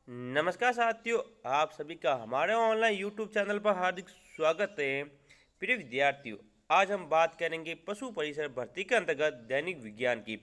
नमस्कार साथियों, आप सभी का हमारे ऑनलाइन यूट्यूब चैनल पर हार्दिक स्वागत है। प्रिय विद्यार्थियों, आज हम बात करेंगे पशु परिसर भर्ती के अंतर्गत दैनिक विज्ञान की,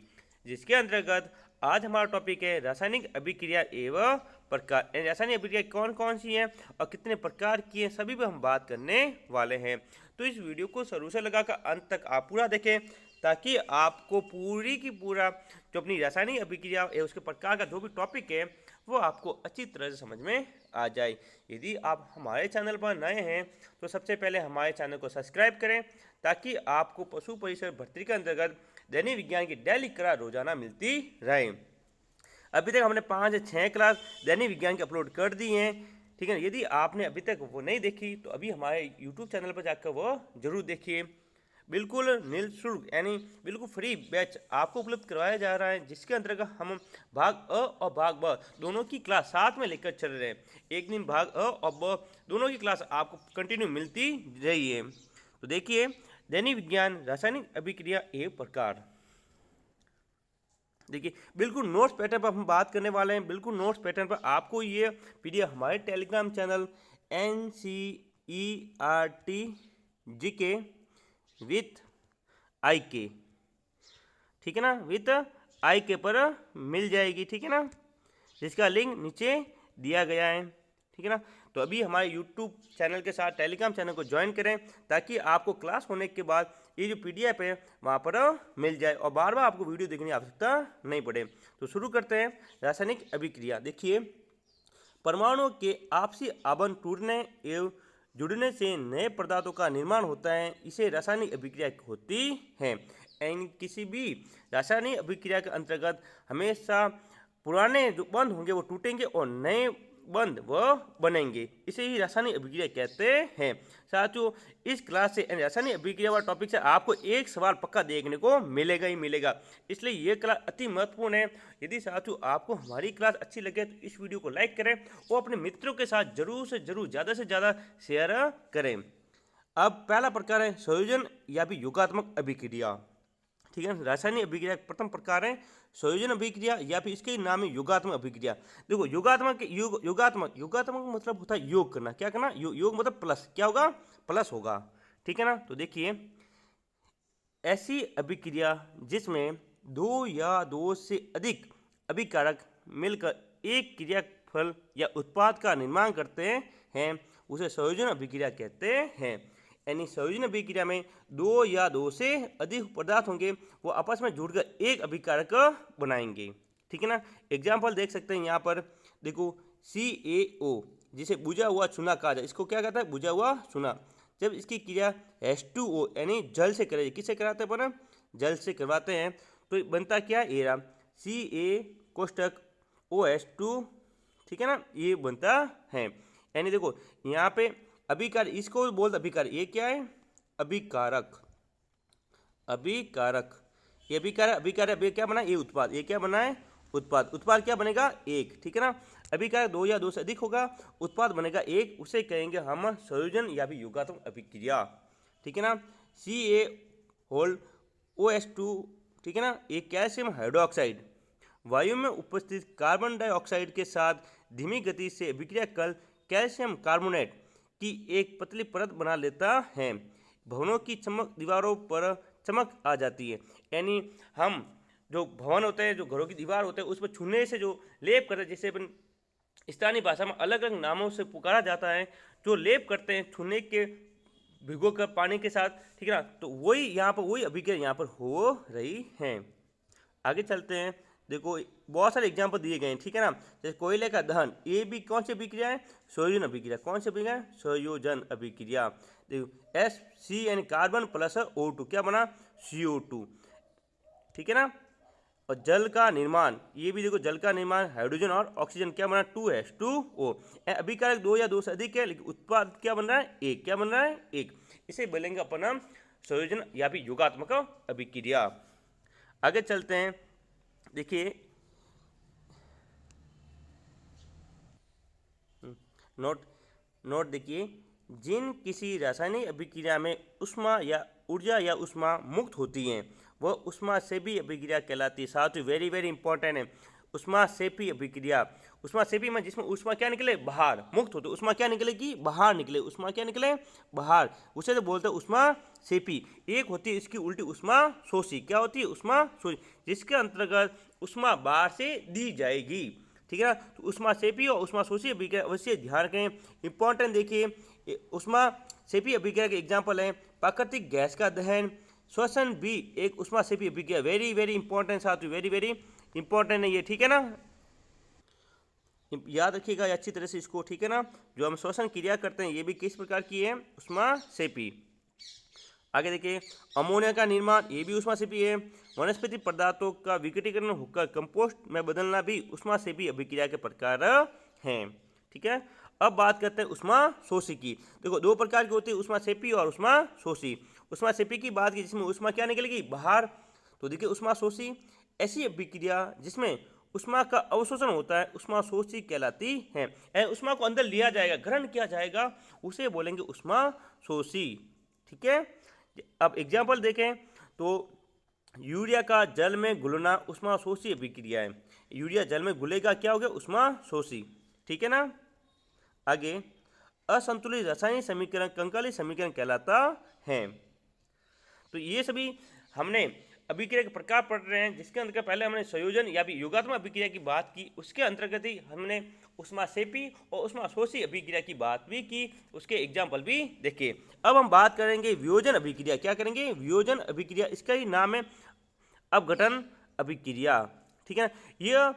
जिसके अंतर्गत आज हमारा टॉपिक है रासायनिक अभिक्रिया एवं प्रकार। रासायनिक अभिक्रिया कौन कौन सी हैं और कितने प्रकार की हैं, सभी पर हम बात करने वाले हैं। तो इस वीडियो को शुरू से लगाकर अंत तक आप पूरा देखें, ताकि आपको पूरी की पूरा जो अपनी रासायनिक अभिक्रिया है उसके प्रकार का जो भी टॉपिक है वो आपको अच्छी तरह से समझ में आ जाए। यदि आप हमारे चैनल पर नए हैं तो सबसे पहले हमारे चैनल को सब्सक्राइब करें, ताकि आपको पशु परिसर भर्ती के अंतर्गत दैनिक विज्ञान की डेली क्लास रोजाना मिलती रहे। अभी तक हमने 5 से 6 क्लास दैनिक विज्ञान की अपलोड कर दी हैं, ठीक है। यदि आपने अभी तक वो नहीं देखी तो अभी हमारे यूट्यूब चैनल पर जाकर वो जरूर देखिए। बिल्कुल निःशुल्क यानी बिल्कुल फ्री बैच आपको उपलब्ध करवाया जा रहा है, जिसके अंतर्गत हम भाग अ और भाग ब दोनों की क्लास साथ में लेकर चल रहे हैं। एक दिन भाग अ और ब दोनों की क्लास आपको कंटिन्यू मिलती रही है। तो देखिए, दैनिक विज्ञान रासायनिक अभिक्रिया एवं प्रकार। देखिए, बिल्कुल नोट्स पैटर्न पर हम बात करने वाले हैं। बिल्कुल नोट्स पैटर्न पर आपको ये पीडीएफ हमारे Telegram channel NCERT GK with IK, ठीक है ना, विथ IK पर मिल जाएगी, ठीक है ना, जिसका लिंक नीचे दिया गया है, ठीक है ना। तो अभी हमारे यूट्यूब चैनल के साथ टेलीग्राम चैनल को ज्वाइन करें, ताकि आपको क्लास होने के बाद ये जो PDF है वहाँ पर मिल जाए और बार बार आपको वीडियो देखने की आवश्यकता नहीं पड़े। तो शुरू करते हैं रासायनिक अभिक्रिया। देखिए, परमाणुओं के आपसी आबंध टूटने एवं जुड़ने से नए पदार्थों का निर्माण होता है, इसे रासायनिक अभिक्रिया होती है। यानी किसी भी रासायनिक अभिक्रिया के अंतर्गत हमेशा पुराने जो बंध होंगे वो टूटेंगे और नए बंध वह बनेंगे, इसे ही रासायनिक अभिक्रिया कहते हैं। साथियों, इस क्लास से रासायनिक अभिक्रिया वाला टॉपिक से आपको एक सवाल पक्का देखने को मिलेगा ही मिलेगा, इसलिए ये क्लास अति महत्वपूर्ण है। यदि साथियों आपको हमारी क्लास अच्छी लगे तो इस वीडियो को लाइक करें और अपने मित्रों के साथ जरूर से जरूर ज़्यादा से ज़्यादा शेयर करें। अब पहला प्रकार है संयोजन या भी योगात्मक अभिक्रिया, ठीक है। रासायनिक अभिक्रिया का प्रथम प्रकार है संयोजन अभिक्रिया या फिर इसके नाम है योगात्मक अभिक्रिया। देखो, योगात्मक मतलब होता है योग करना। क्या करना? योग मतलब प्लस। क्या होगा? प्लस होगा, ठीक है ना। तो देखिए, ऐसी अभिक्रिया जिसमें दो या दो से अधिक अभिकारक मिलकर एक क्रियाफल या उत्पाद का निर्माण करते हैं उसे संयोजन अभिक्रिया कहते हैं। यानी संयोजन अभिक्रिया में दो या दो से अधिक पदार्थ होंगे, वो आपस में जुड़कर एक अभिकारक बनाएंगे, ठीक है ना। एग्जाम्पल देख सकते हैं यहाँ पर। देखो, CaO जिसे बुझा हुआ चूना कहा जाए, इसको क्या कहता है? बुझा हुआ चूना। जब इसकी क्रिया H2O यानी जल से करेगी, किससे कराते हैं पर? जल से करवाते हैं, तो बनता क्या? ये रहा Ca कोष्टक OH2, ठीक है ना, ये बनता है। यानी देखो यहाँ पे अभिकार, इसको बोलते अभिकार। ये क्या है? अभिकारक। अभिकारक, ये अभिकारक। अभिकारक अभी क्या बना? ये उत्पाद। ये क्या बना है? उत्पाद। उत्पाद क्या बनेगा? एक, ठीक है ना। अभिकारक दो या दो से अधिक होगा, उत्पाद बनेगा एक, उसे कहेंगे हम संयोजन या भी योगात्मक अभिक्रिया, ठीक है ना। Ca होल OH2, ठीक है ना, एक कैल्शियम हाइड्रोक्साइड वायु में उपस्थित कार्बन डाइऑक्साइड के साथ धीमी गति से अभिक्रिया कर कैल्शियम कार्बोनेट की एक पतली परत बना लेता है। भवनों की चमक दीवारों पर चमक आ जाती है। यानी हम जो भवन होते हैं, जो घरों की दीवार होते हैं, उस पर छूने से जो लेप करते हैं, जिसे अपन स्थानीय भाषा में अलग अलग नामों से पुकारा जाता है, जो लेप करते हैं छूने के भिगो कर पानी के साथ, ठीक है ना, तो वही यहाँ पर वही अभिक्रिया यहाँ पर हो रही है। आगे चलते हैं। देखो, बहुत सारे एग्जाम्पल दिए गए हैं, ठीक है ना। जैसे कोयले का दहन, ये भी कौन सी अभिक्रिया है? संयोजन अभिक्रिया। कौन सी अभिक्रिया है? संयोजन अभिक्रिया। देखो, H यानी कार्बन प्लस O2 क्या बना? CO2, ठीक है ना। और जल का निर्माण, ये भी देखो, जल का निर्माण हाइड्रोजन और ऑक्सीजन क्या बना? 2H2O। अभिकारक दो या दो से अधिक है, लेकिन उत्पाद क्या बन रहा है? एक। क्या बन रहा है? एक। इसे बोलेंगे अपन हम संयोजन या भी योगात्मक अभिक्रिया। आगे चलते हैं। देखिए, नोट देखिए, जिन किसी रासायनिक अभिक्रिया में ऊष्मा या ऊर्जा या ऊष्मा मुक्त होती है वह ऊष्मा से भी अभिक्रिया कहलाती है। साथ ही वेरी वेरी इंपॉर्टेंट है, ऊष्माक्षेपी अभिक्रिया। ऊष्माक्षेपी में जिसमें ऊष्मा क्या निकले, बाहर, मुक्त होते ऊष्मा क्या निकलेगी, बाहर निकले, ऊष्मा क्या निकले, बाहर, उसे तो बोलते हैं ऊष्माक्षेपी। एक होती है इसकी उल्टी ऊष्माशोषी। क्या होती है, ऊष्माशोषी, जिसके अंतर्गत ऊष्मा बाहर से दी जाएगी। ठीक है ना। तो ऊष्माक्षेपी और ऊष्माशोषी अभिक्रिया अवश्य ध्यान रखें, इंपॉर्टेंट। देखिए ऊष्माक्षेपी अभिक्रिया के एग्जाम्पल हैं प्राकृतिक गैस का दहन, श्वसन भी एक ऊष्माक्षेपी अभिक्रिया। वेरी वेरी इंपॉर्टेंट साथियों, वेरी वेरी इंपॉर्टेंट है ये, ठीक है ना। याद रखिएगा अच्छी तरह से इसको, ठीक है ना। जो हम श्वसन क्रिया करते हैं ये भी किस प्रकार की है, ऊष्माक्षेपी। आगे देखिए अमोनिया का निर्माण, ये भी ऊष्माक्षेपी है। वनस्पति पदार्थों का विघटीकरण होकर कंपोस्ट में बदलना भी ऊष्माक्षेपी अभिक्रिया के प्रकार हैं। ठीक है। अब बात करते हैं ऊष्माशोषी की। देखो दो प्रकार की होती है, ऊष्माक्षेपी और ऊष्माशोषी। ऊष्माक्षेपी की बात की जिसमें ऊष्मा क्या निकलेगी, बाहर, तो देखिए ऊष्माशोषी ऐसी अभिक्रिया जिसमें ऊष्मा का अवशोषण होता है, ऊष्माशोषी कहलाती है। ऊष्मा को अंदर लिया जाएगा, ग्रहण किया जाएगा, उसे बोलेंगे ऊष्माशोषी। ठीक है। अब एग्जाम्पल देखें तो यूरिया का जल में घुलना ऊष्माशोषी अभिक्रिया है। यूरिया जल में घुलेगा, क्या हो गया, ऊष्माशोषी। ठीक है ना। आगे असंतुलित रासायनिक समीकरण कंकाली समीकरण कहलाता है। तो ये सभी हमने अभिक्रिया के प्रकार पढ़ रहे हैं, जिसके अंतर्गत पहले हमने संयोजन या भी योगात्मक अभिक्रिया की बात की, उसके अंतर्गत ही हमने ऊष्माक्षेपी और ऊष्माशोषी अभिक्रिया की बात भी की, उसके एग्जाम्पल भी देखे। अब हम बात करेंगे वियोजन अभिक्रिया। क्या करेंगे, वियोजन अभिक्रिया, इसका ही नाम है अपघटन अभिक्रिया। ठीक है। यह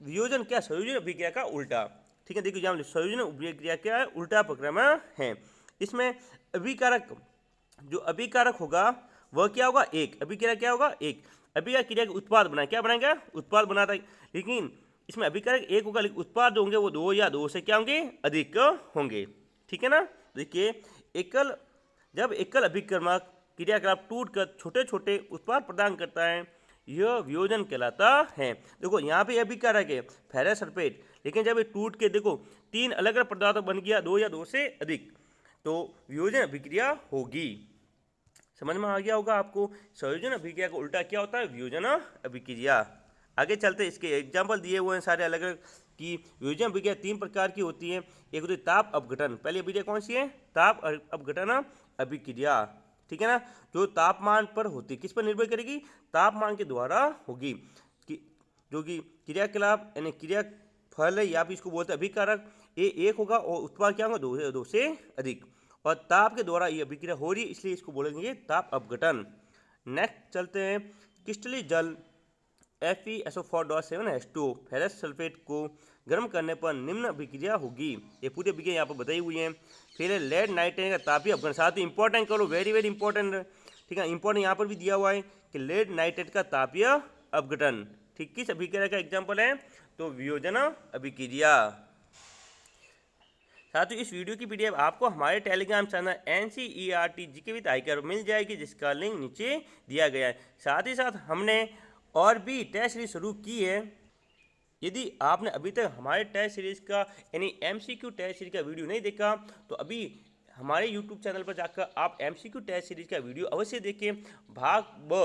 वियोजन क्या, संयोजन अभिक्रिया का उल्टा। ठीक है। देखिए यहाँ संयोजन अभिक्रिया क्या है, उल्टा प्रक्रम है। इसमें अभिकारक, जो अभिकारक होगा वह क्या होगा, एक। अभिक्रिया क्या होगा, एक। अभिक्रिया के उत्पाद बनाए, क्या बनाएगा, उत्पाद बनाता है। लेकिन इसमें अभिकारक एक होगा, लेकिन उत्पाद होंगे वो दो या दो से क्या होंगे, अधिक होंगे। ठीक है ना। देखिए जब एकल अभिक्रमक क्रियाकलाप टूटकर छोटे छोटे उत्पाद प्रदान करता है, यह वियोजन कहलाता है। देखो यहाँ पे अभिकारक है फेरस सल्फेट, लेकिन जब ये टूट के देखो तीन अलग अलग पदार्थ बन गया, दो या दो से अधिक, तो वियोजन अभिक्रिया होगी। समझ में आ गया होगा आपको। संयोजन अभिक्रिया का उल्टा क्या होता है, वियोजन अभिक्रिया। आगे चलते, इसके एग्जाम्पल दिए हुए हैं सारे अलग अलग कि वियोजन अभिक्रिया तीन प्रकार की होती है। एक होती है ताप अपघटन। पहली अभिक्रिया कौन सी है, ताप अपघटन अभिक्रिया। ठीक है ना। जो तापमान पर होती, किस पर निर्भर करेगी, तापमान के द्वारा होगी, कि जो कि क्रियाकलाप यानी क्रिया फल है, या फिर इसको बोलते हैं अभिकारक, ये एक होगा और उत्पाद क्या होगा, दो से अधिक, और ताप के द्वारा ये अभिक्रिया हो रही है, इसलिए इसको बोलेंगे ताप अपघटन। नेक्स्ट चलते हैं, क्रिस्टलीय जल Fe(SO4.7H2) फेरस सल्फेट को गर्म करने पर निम्न अभिक्रिया होगी। ये पूरी अभिक्रिया यहाँ पर बताई हुई है। फिर है लेड नाइट्रेट का तापीय अपघटन। साथ ही इंपॉर्टेंट करो, वेरी वेरी इंपॉर्टेंट। ठीक है, इंपॉर्टेंट यहाँ पर भी दिया हुआ है कि लेड नाइट्रेट का तापीय अपघटन। ठीक, किस अभिक्रिया का एग्जाम्पल है, तो वियोजन अभिक्रिया। साथियों इस वीडियो की पीडीएफ आपको हमारे टेलीग्राम चैनल NCERT GK विद आइकर मिल जाएगी, जिसका लिंक नीचे दिया गया है। साथ ही साथ हमने और भी टेस्ट सीरीज शुरू की है। यदि आपने अभी तक हमारे टेस्ट सीरीज का यानी MCQ टेस्ट सीरीज का वीडियो नहीं देखा, तो अभी हमारे YouTube चैनल पर जाकर आप MCQ टेस्ट सीरीज का वीडियो अवश्य देखें। भाग ब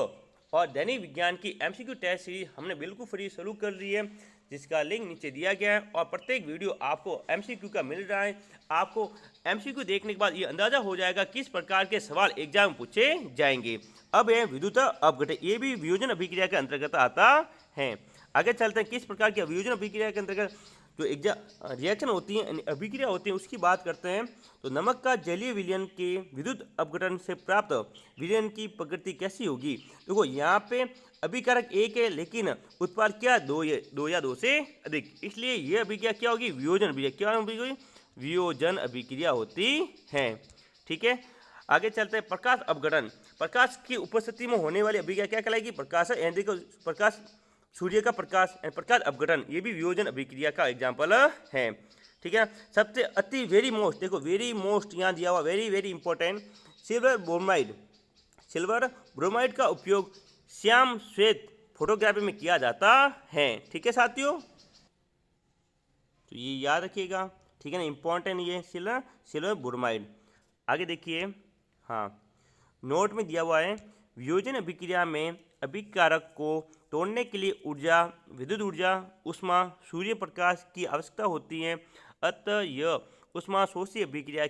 और दैनिक विज्ञान की MCQ टेस्ट सीरीज हमने बिल्कुल फ्री शुरू कर दी है, जिसका लिंक नीचे दिया गया है। और प्रत्येक वीडियो आपको MCQ का मिल रहा है। आपको MCQ देखने के बाद ये अंदाजा हो जाएगा किस प्रकार के सवाल एग्जाम में पूछे जाएंगे। अब है विद्युत अपघटन, ये भी वियोजन अभिक्रिया के अंतर्गत आता है। आगे चलते हैं, किस प्रकार की वियोजन अभिक्रिया के अंतर्गत जो रिएक्शन होती है, अभिक्रिया होती है, उसकी बात करते हैं। तो नमक का जलीय विलयन के विद्युत अपघटन से प्राप्त विलयन की प्रकृति कैसी होगी। देखो यहाँ पे अभिकारक एक है, लेकिन उत्पाद क्या, दो या दो से अधिक, इसलिए यह अभिक्रिया क्या होगी, वियोजन अभिक्रिया। क्या होगी, वियोजन अभिक्रिया होती है। ठीक है। आगे चलते हैं, प्रकाश अपघटन। प्रकाश की उपस्थिति में होने वाली अभिक्रिया क्या कहलाएगी, प्रकाश सूर्य का प्रकाश अपघटन, ये भी वियोजन अभिक्रिया का एग्जाम्पल है। ठीक है। सबसे अति वेरी मोस्ट, देखो वेरी मोस्ट यहाँ दिया हुआ, very very important, silver bromide का उपयोग श्याम श्वेत फोटोग्राफी में किया जाता है। ठीक है साथियों, तो ये याद रखिएगा। ठीक है ना, इंपॉर्टेंट ये सिल्वर ब्रोमाइड। आगे देखिए, हाँ नोट में दिया हुआ है, वियोजन अभिक्रिया में अभिकारक को तोड़ने के लिए ऊर्जा, विद्युत ऊर्जा, ऊष्मा, सूर्य प्रकाश की आवश्यकता होती है। अतः यह ऊष्माशोषी अभिक्रिया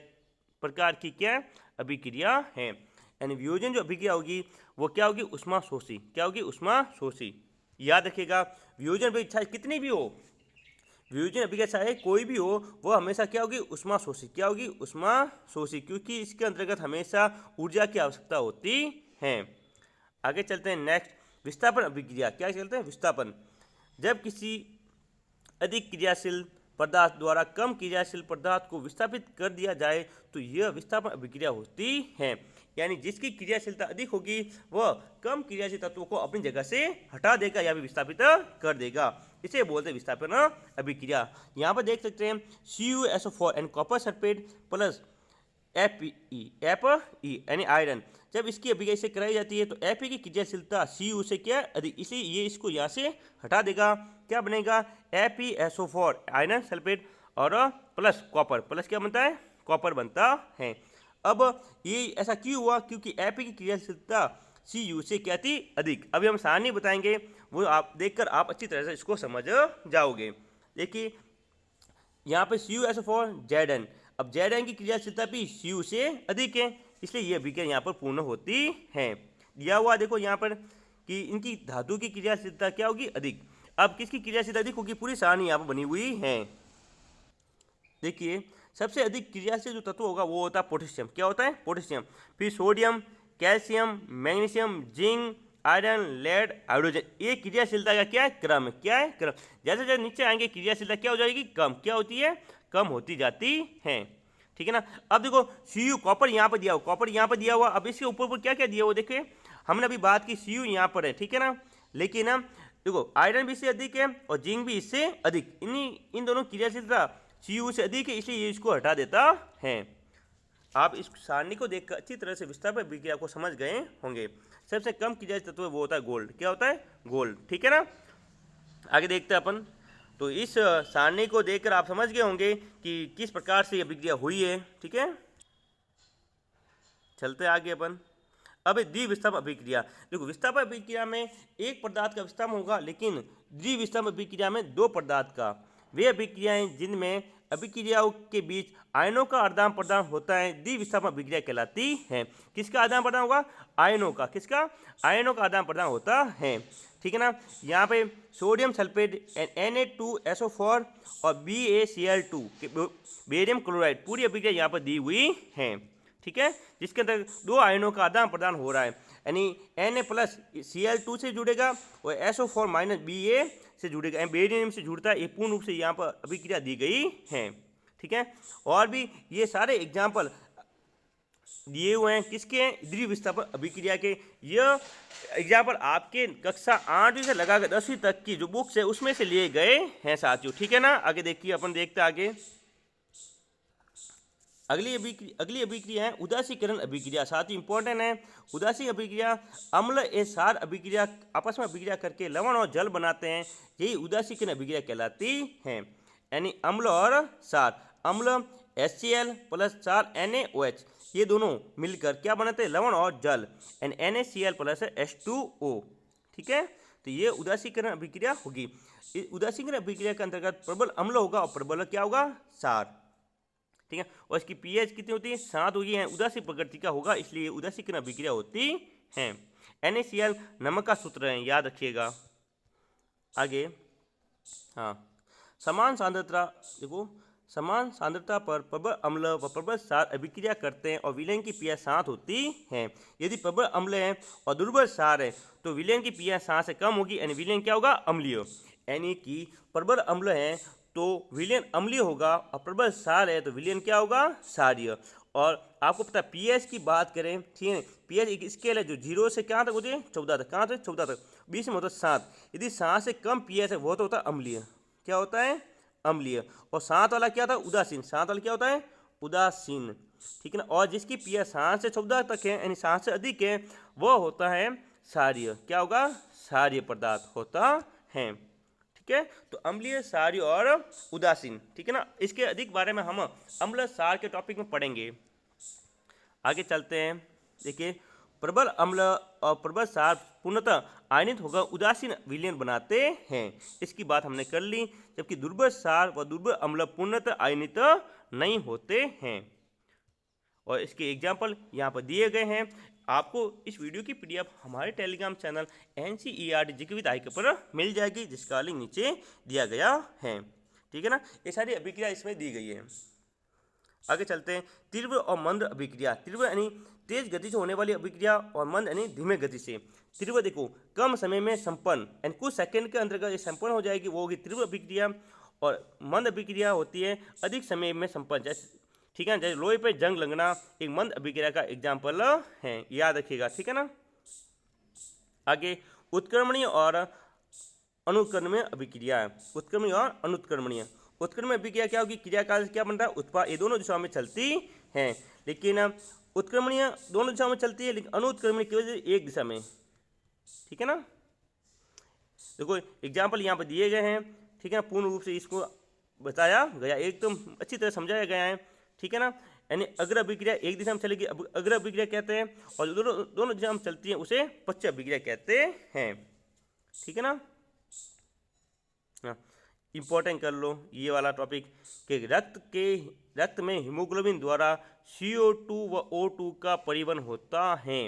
प्रकार की क्या अभिक्रिया है। यानी वियोजन जो अभिक्रिया होगी वो क्या होगी, ऊष्माशोषी। क्या होगी, ऊष्माशोषी। याद रखिएगा, वियोजन अभिक्रिया कितनी भी हो, वियोजन अभिक्रिया चाहे कोई भी हो, वो हमेशा क्या होगी, ऊष्माशोषी। क्या होगी, ऊष्माशोषी, क्योंकि इसके अंतर्गत हमेशा ऊर्जा की आवश्यकता होती है। आगे चलते हैं नेक्स्ट, विस्थापन अभिक्रिया। क्या चलते हैं, विस्थापन। जब किसी अधिक क्रियाशील पदार्थ द्वारा कम क्रियाशील पदार्थ को विस्थापित कर दिया जाए तो यह विस्थापन अभिक्रिया होती है। यानी जिसकी क्रियाशीलता अधिक होगी वह कम क्रियाशील तत्वों को अपनी जगह से हटा देगा या भी विस्थापित कर देगा। इसे बोलते हैं विस्थापन अभिक्रिया। यहाँ पर देख सकते हैं CuSO4 and copper sulphate plus Fe यानी आयरन, जब इसकी अभिक्रिया से कराई जाती है तो Fe की क्रियाशीलता Cu से क्या अधिक, इसलिए ये इसको यहाँ से हटा देगा। क्या बनेगा, FeSO4 आयरन सल्फेट और प्लस कॉपर, प्लस क्या बनता है, कॉपर बनता है। अब ये ऐसा क्यों हुआ, क्योंकि Fe की क्रियाशीलता Cu से क्या थी, अधिक। अभी हम सारणी बताएंगे, वो आप देखकर आप अच्छी तरह से इसको समझ जाओगे। देखिए यहाँ पे CuSO4 Zn, अब Zn की क्रियाशीलता भी Cu से अधिक है, इसलिए ये अभिक्रिया यहाँ पर पूर्ण होती है। दिया हुआ देखो यहाँ पर कि इनकी धातु की क्रियाशीलता क्या होगी, अधिक। अब किसकी क्रियाशीलता अधिक होगी, पूरी सारणी यहाँ पर बनी हुई है। देखिए सबसे अधिक क्रियाशील जो तत्व होगा वो होता है पोटेशियम। क्या होता है, पोटेशियम। फिर sodium, calcium, magnesium, zinc, iron, lead, hydrogen. ये क्रियाशीलता का क्या है, क्रम है। क्या है, क्रम। जैसे जैसे नीचे आएंगे क्रियाशीलता क्या हो जाएगी, कम। क्या होती है, कम होती जाती है। ठीक है ना। अब देखो Cu कॉपर यहाँ पर दिया हुआ, कॉपर यहाँ पर दिया हुआ। अब इसके ऊपर क्या क्या दिया हुआ, देखिए हमने अभी बात की Cu यहाँ पर है, ठीक है ना। लेकिन देखो आयरन भी इससे अधिक है और जिंक भी इससे अधिक। इन दोनों क्रियाशीलता Cu से अधिक है, इसलिए ये इसको हटा देता है। आप इस सारणी को देखकर अच्छी तरह से विस्थापन अभिक्रिया को समझ गए होंगे। सबसे कम क्रियाशील तत्व वो होता है गोल्ड। क्या होता है, गोल्ड। ठीक है ना। आगे देखते हैं अपन। तो इस सारणी को देखकर आप समझ गए होंगे कि किस प्रकार से अभिक्रिया हुई है। ठीक है, चलते आगे अपन। अब द्विविस्थापन अभिक्रिया। देखो विस्थापन अभिक्रिया में एक पदार्थ का विस्थापन होगा, लेकिन द्विविस्थापन अभिक्रिया में दो पदार्थ का। वे अभिक्रियाएं जिनमें अभिक्रियाओं के बीच आयनों का आदान प्रदान होता है द्विविस्थापन अभिक्रिया कहलाती है। किसका आदान प्रदान होगा, आयनों का। किसका, आयनों का आदान प्रदान होता है। ठीक है ना। यहाँ पे सोडियम सल्फेट Na2SO4 और BaCl2 बेरियम क्लोराइड पूरी अभिक्रिया यहाँ पर दी हुई है। ठीक है, जिसके अंदर दो आयनों का आदान प्रदान हो रहा है। यानी Na+Cl2 से जुड़ेगा और SO4- Ba से जुड़ेगा, बेरियम से जुड़ता है। ये पूर्ण रूप से यहाँ पर अभिक्रिया दी गई है। ठीक है, और भी ये सारे एग्जाम्पल दिए हुए हैं किसके, द्विविस्थापन अभिक्रिया के। यह एग्जाम्पल आपके कक्षा 8वीं से लगाकर 10वीं तक की जो बुक्स है उसमें से लिए गए हैं साथियों। ठीक है ना। आगे देखिए, अपन देखते आगे। अगली अभिक्रिया है उदासीकरण अभिक्रिया। साथ ही इंपॉर्टेंट है। उदासीन अभिक्रिया अम्ल ए सार अभिक्रिया आपस में अभिक्रिया करके लवण और जल बनाते हैं, यही उदासीकरण अभिक्रिया कहलाती है। यानी अम्ल और सार, अम्ल HCl प्लस सार NaOH, ये दोनों मिलकर क्या बनाते हैं, लवण और जल, यानी NaCl प्लस H2O। ठीक है, तो ये उदासीकरण अभिक्रिया होगी। उदासीकरण अभिक्रिया के अंतर्गत प्रबल अम्ल होगा और प्रबल क्या होगा, सार। ठीक है, और इसकी pH कितनी होती है, 7 होगी। है उदासीन प्रकृति का होगा, इसलिए उदासीकरण अभिक्रिया होती है। NaCl नमक का सूत्र है, याद रखिएगा। आगे हाँ, समान सांद्रता। देखो समान सांद्रता पर प्रबल अम्ल व प्रबल सार अभिक्रिया करते हैं और विलयन की pH 7 होती है। यदि प्रबल अम्ल है और दुर्बल सार है तो विलयन की pH 7 से कम होगी, यानी विलयन क्या होगा, अम्लीय। यानी कि प्रबल अम्ल है तो विलयन अम्लीय होगा और प्रबल सार है तो विलयन क्या होगा, सारीय। और आपको पता है pH की बात करें, ठीक है, pH एक स्केल है जो 0 से कहाँ तक होती है, 14 तक। कहाँ तक, 14 तक। 20 में होता है 7। यदि 7 से कम pH है वो तो होता है अम्लीय। क्या होता है, अम्लीय। और 7 वाला क्या था, उदासीन। 7 वाला क्या होता है, उदासीन। ठीक है ना। और जिसकी pH 7 से 14 तक है, यानी 7 से अधिक है, वह होता है सारीय। क्या होगा, सारीय पदार्थ होता है। ठीक है, तो अम्लीय, सारीय और उदासीन। ठीक है ना। इसके अधिक बारे में हम अम्ल सार के टॉपिक में पढ़ेंगे। आगे चलते हैं। देखिए प्रबल अम्ल और प्रबल क्षार पूर्णतः आयनित होकर उदासीन विलयन बनाते हैं। इसकी बात हमने कर ली। जबकि दुर्बल क्षार व दुर्बल अम्ल पूर्णतः आयनित नहीं होते हैं। और इसके एग्जाम्पल यहाँ पर दिए गए हैं। आपको इस वीडियो की पीडीएफ हमारे Telegram channel NCERT GK with IK पर मिल जाएगी, जिसका लिंक नीचे दिया गया है। ठीक है ना, ये सारी अभिक्रिया इसमें दी गई है। आगे चलते हैं। तीव्र और मंद अभिक्रिया। तीव्र यानी तेज गति से होने वाली अभिक्रिया और मंद यानी धीमे गति से। तीव्र देखो कम समय में संपन्न यानी कुछ सेकंड के अंतर्गत ये संपन्न हो जाएगी, वो होगी तीव्र अभिक्रिया। और मंद अभिक्रिया होती है अधिक समय में संपन्न, जैसे ठीक है, जैसे लोहे पे जंग लगना एक मंद अभिक्रिया का एग्जाम्पल है, याद रखिएगा। ठीक है ना। आगे उत्क्रमणीय और अनुत्क्रमणीय अभिक्रिया। उत्क्रमणीय और अनुत्क्रमणीय। उत्क्रमणीय अभिक्रिया क्या होगी, क्रियाकाल से क्या बनता है, उत्पाद। ये दोनों दिशाओं में चलती हैं, लेकिन उत्क्रमणीय दोनों दिशाओं में चलती है, लेकिन अनुत्क्रमणीय केवल एक दिशा में। ठीक है ना। देखो एग्जाम्पल यहाँ पर दिए गए हैं। ठीक है ना, पूर्ण रूप से इसको बताया गया, एकदम अच्छी तरह समझाया गया है। ठीक है ना, यानी अग्र अभिक्रिया एक दिशा में चलेगी, अग्र अभिक्रिया कहते हैं, और दोनों दिशा में चलती है उसे पश्च अभिक्रिया कहते हैं। ठीक है ना। इंपॉर्टेंट कर लो ये वाला टॉपिक कि रक्त में हीमोग्लोबिन द्वारा CO2 व O2 का परिवहन होता है।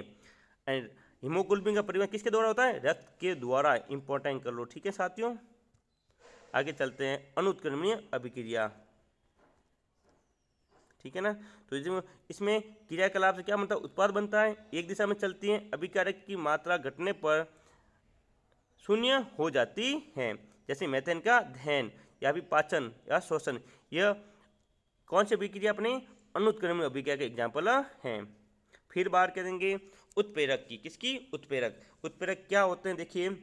एंड हीमोग्लोबिन का परिवहन किसके द्वारा होता है, रक्त के द्वारा। इंपॉर्टेंट कर लो। ठीक है साथियों, आगे चलते हैं। अनुत्क्रमणीय अभिक्रिया। ठीक है ना, तो इसमें क्रियाकलाप से क्या बनता है, उत्पाद बनता है, एक दिशा में चलती है, अभिकारक की मात्रा घटने पर शून्य हो जाती है, जैसे मेथेन का दहन या फिर पाचन या शोषण। यह कौन सी अभिक्रिया, अपने अनुत्क्रमणीय अभिक्रिया के एग्जाम्पल हैं। फिर बात करेंगे उत्प्रेरक की। किसकी, उत्प्रेरक। उत्प्रेरक क्या होते हैं, देखिए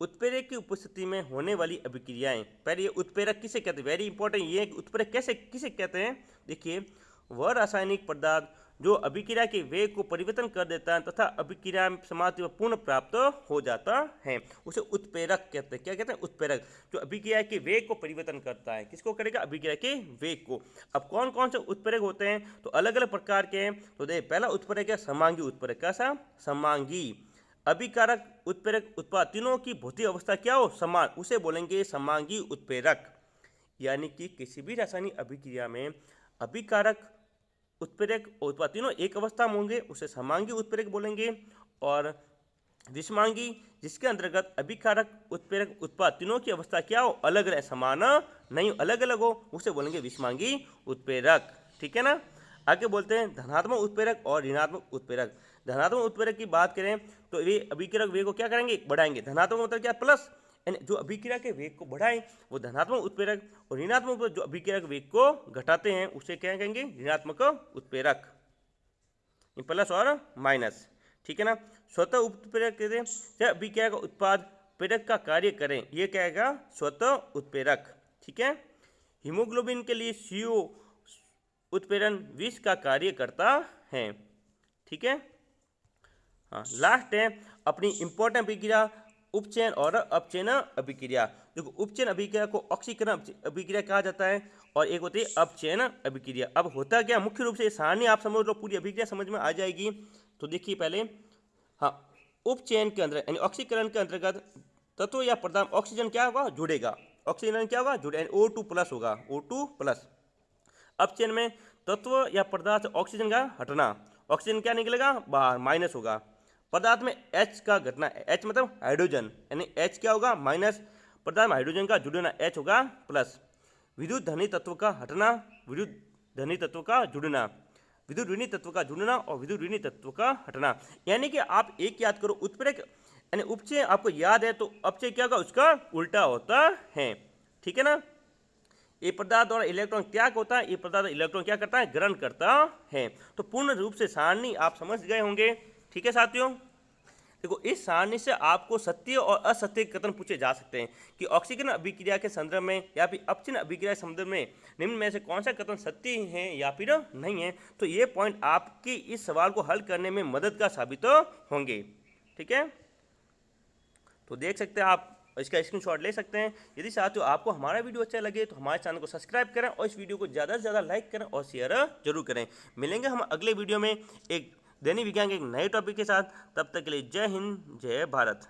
उत्प्रेरक की उपस्थिति में होने वाली अभिक्रियाएं। पहले ये उत्प्रेरक किसे कहते हैं, वेरी इंपॉर्टेंट ये है, उत्प्रेरक किसे कहते हैं। देखिए वह रासायनिक पदार्थ जो अभिक्रिया के वेग को परिवर्तन कर देता है तथा अभिक्रिया समाप्ति में पूर्ण प्राप्त हो जाता है, उसे उत्प्रेरक कहते हैं। क्या कहते हैं, उत्प्रेरक, जो अभिक्रिया के वेग को परिवर्तन करता है। किसको करेगा, अभिक्रिया के वेग को। अब कौन कौन से उत्प्रेरक होते हैं, तो अलग अलग प्रकार के हैं। तो देख पहला उत्प्रेरक है समांगी उत्प्रेरक। कैसा, समांगी। अभिकारक उत्प्रेरक उत्पाद तीनों की भौतिक अवस्था क्या हो, समान, उसे बोलेंगे समांगी उत्प्रेरक। यानी कि किसी भी रासायनिक अभिक्रिया में अभिकारक उत्प्रेरक और उत्पाद तीनों एक अवस्था में होंगे, उसे समांगी उत्प्रेरक बोलेंगे। और विषमांगी, जिसके अंतर्गत अभिकारक उत्प्रेरक उत्पाद तीनों की अवस्था क्या हो, अलग अलग, समान नहीं, अलग अलग हो, उसे बोलेंगे विषमांगी उत्प्रेरक। ठीक है ना। आगे बोलते हैं धनात्मक उत्प्रेरक और ऋणात्मक उत्प्रेरक। धनात्मक उत्प्रेरक की बात करें तो ये अभिकारक वेग को क्या करेंगे, बढ़ाएंगे। धनात्मक मतलब क्या, प्लस, यानी जो अभिक्रिया के वेग को बढ़ाएं वो धनात्मक उत्प्रेरक, और ऋणात्मक जो अभिक्रिया के वेग को घटाते हैं उसे क्या कहेंगे, ऋणात्मक उत्प्रेरक, प्लस और माइनस। ठीक है ना। स्वतः उत्प्रेरक कहते हैं जब अभिक्रिया का उत्पाद प्रेरक का कार्य करें, ये क्या है, स्वतः उत्प्रेरक। ठीक है। हीमोग्लोबिन के लिए CO उत्प्रेरण विष का कार्य करता है। ठीक है। हाँ, लास्ट है अपनी इंपॉर्टेंट अभिक्रिया उपचयन और अपचयन अभिक्रिया। देखो उपचयन अभिक्रिया को ऑक्सीकरण अभिक्रिया कहा जाता है, और एक होती है अपचयन अभिक्रिया। अब होता क्या, मुख्य रूप से ये सारणी आप समझ लो, पूरी अभिक्रिया समझ में आ जाएगी। तो देखिए पहले, हाँ, उपचयन के अंदर यानी ऑक्सीकरण के अंतर्गत तत्व या पदार्थ ऑक्सीजन क्या होगा, जुड़ेगा। ऑक्सीजन क्या होगा, जुड़े, O2+ होगा, O2+। अपचयन में तत्व या पदार्थ ऑक्सीजन का हटना, ऑक्सीजन क्या निकलेगा, बाहर, माइनस होगा। पदार्थ में H का घटना, H मतलब हाइड्रोजन, यानी H क्या होगा, माइनस, पदार्थ में हाइड्रोजन का जुड़ना, H होगा प्लस। विद्युत धनी तत्व का हटना, विद्युत धनी तत्व का जुड़ना, विद्युत ऋणी तत्व का जुड़ना और विद्युत ऋणी तत्व का हटना। यानी कि आप एक याद करो, उत्प्रेरक यानी उपचय आपको याद है, तो अपचय क्या होगा, उसका उल्टा होता है। ठीक है ना। ये पदार्थ द्वारा इलेक्ट्रॉन त्याग होता है, ये पदार्थ इलेक्ट्रॉन क्या करता है, ग्रहण करता है। तो पूर्ण रूप से सारणी आप समझ गए होंगे। ठीक है साथियों। देखो इस सारणी से आपको सत्य और असत्य कथन पूछे जा सकते हैं कि ऑक्सीकरण अभिक्रिया के संदर्भ में या फिर अपचयन अभिक्रिया के संदर्भ में निम्न में से कौन सा कथन सत्य है या फिर नहीं है। तो ये पॉइंट आपकी इस सवाल को हल करने में मददगार साबित होंगे। ठीक है। तो देख सकते हैं आप, इसका स्क्रीनशॉट ले सकते हैं। यदि साथियों आपको हमारा वीडियो अच्छा लगे तो हमारे चैनल को सब्सक्राइब करें और इस वीडियो को ज़्यादा से ज़्यादा लाइक करें और शेयर जरूर करें। मिलेंगे हम अगले वीडियो में एक दैनिक विज्ञान के एक नए टॉपिक के साथ। तब तक के लिए जय हिंद, जय भारत।